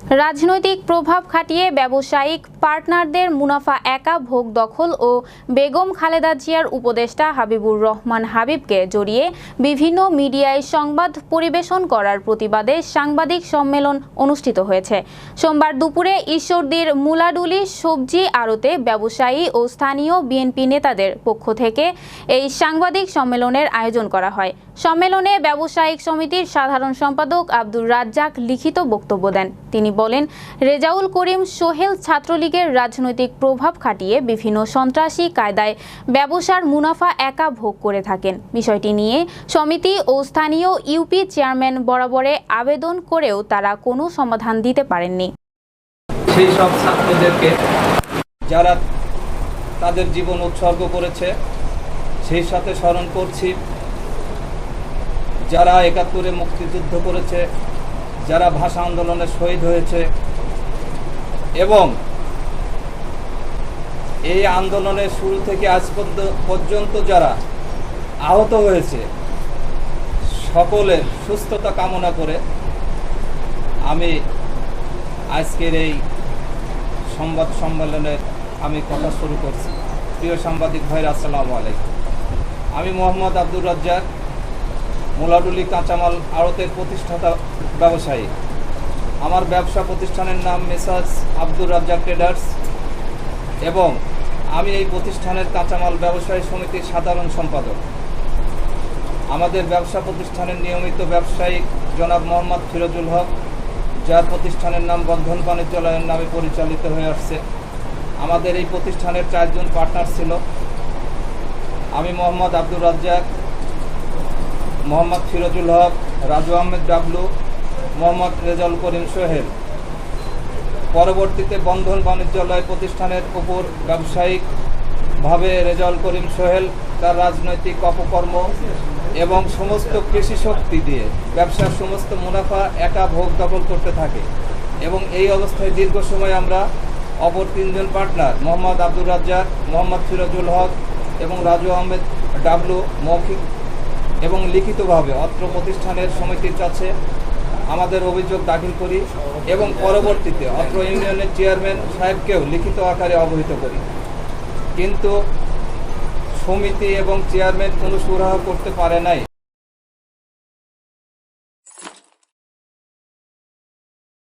রাজনৈতিক প্রভাব খাটিয়ে ব্যবসায়িক পার্টনারদের মুনাফা একা ভোগ দখল ও বেগম খালেদা জিয়ার উপদেষ্টা হাবিবুর রহমান হাবিবকে জড়িয়ে বিভিন্ন মিডিয়ায় সংবাদ পরিবেশন করার প্রতিবাদে সাংবাদিক সম্মেলন অনুষ্ঠিত হয়েছে। সোমবার দুপুরে ঈশ্বরদীর মুলাডুলি সবজি আড়তে ব্যবসায়ী ও স্থানীয় বিএনপি নেতাদের পক্ষ থেকে এই সাংবাদিক সম্মেলনের আয়োজন করা হয়। সম্মেলনে ব্যবসায়িক সমিতির সাধারণ সম্পাদক আব্দুর রাজ্জাক লিখিত বক্তব্য দেন। তিনি বলেন, রেজাউল করিম সোহেল ছাত্রলীগের রাজনৈতিক প্রভাব খাটিয়ে বিভিন্ন সন্ত্রাসী কায়দায় ব্যবসার মুনাফা একা ভোগ করে থাকেন। বিষয়টি নিয়ে সমিতি ও স্থানীয় ইউপি চেয়ারম্যান বরাবরে আবেদন করেও তারা কোনো সমাধান দিতে পারেননি। সেই সব ছাত্রদেরকে যারা তাদের জীবন উৎসর্গ করেছে সেই সাথে স্মরণ করছি, যারা ৭১-এ মুক্তিযুদ্ধ করেছে, যারা ভাষা আন্দোলনে শহীদ হয়েছে এবং এই আন্দোলনের শুরু থেকে আজ পর্যন্ত যারা আহত হয়েছে সকলের সুস্থতা কামনা করে আমি আজকের এই সংবাদ সম্মেলনের কথা শুরু করছি। প্রিয় সাংবাদিক ভাইরা, আসসালামু আলাইকুম। আমি মোহাম্মদ আব্দুর রাজ্জাক, মুলাডুলি কাঁচামাল আড়তের প্রতিষ্ঠাতা ব্যবসায়ী। আমার ব্যবসা প্রতিষ্ঠানের নাম মেসার্স আব্দুর রাজ্জাক ট্রেডার্স এবং আমি এই প্রতিষ্ঠানের কাঁচামাল ব্যবসায়ী সমিতির সাধারণ সম্পাদক। আমাদের ব্যবসা প্রতিষ্ঠানের নিয়মিত ব্যবসায়ী জনাব মোহাম্মদ ফিরোজুল হক, যার প্রতিষ্ঠানের নাম বন্ধন বাণিজ্যালয়ের নামে পরিচালিত হয়ে আসছে। আমাদের এই প্রতিষ্ঠানের 4 জন পার্টনার ছিল। আমি মোহাম্মদ আব্দুর রাজ্জাক, মোহাম্মদ ফিরোজুল হক, রাজু আহমেদ ডাবলু, মোহাম্মদ রেজাউল করিম সোহেল। পরবর্তীতে বন্ধন বাণিজ্যালয় প্রতিষ্ঠানের উপর ব্যবসায়িকভাবে রেজাউল করিম সোহেল তার রাজনৈতিক অপকর্ম এবং সমস্ত কৃষি শক্তি দিয়ে ব্যবসার সমস্ত মুনাফা একা ভোগ দখল করতে থাকে এবং এই অবস্থায় দীর্ঘ সময় আমরা অপর 3 জন পার্টনার মোহাম্মদ আব্দুর রাজ্জাক, মোহাম্মদ ফিরোজুল হক এবং রাজু আহমেদ ডাবলু মৌখিক এবং লিখিতভাবে অত্র প্রতিষ্ঠানের সমিতির কাছে আমাদের অভিযোগ দাখিল করি এবং পরবর্তীতে অত্র ইউনিয়নের চেয়ারম্যান সাহেবকেও লিখিত আকারে অবহিত করি। কিন্তু সমিতি এবং চেয়ারম্যান কোনো সুরাহা করতে পারে নাই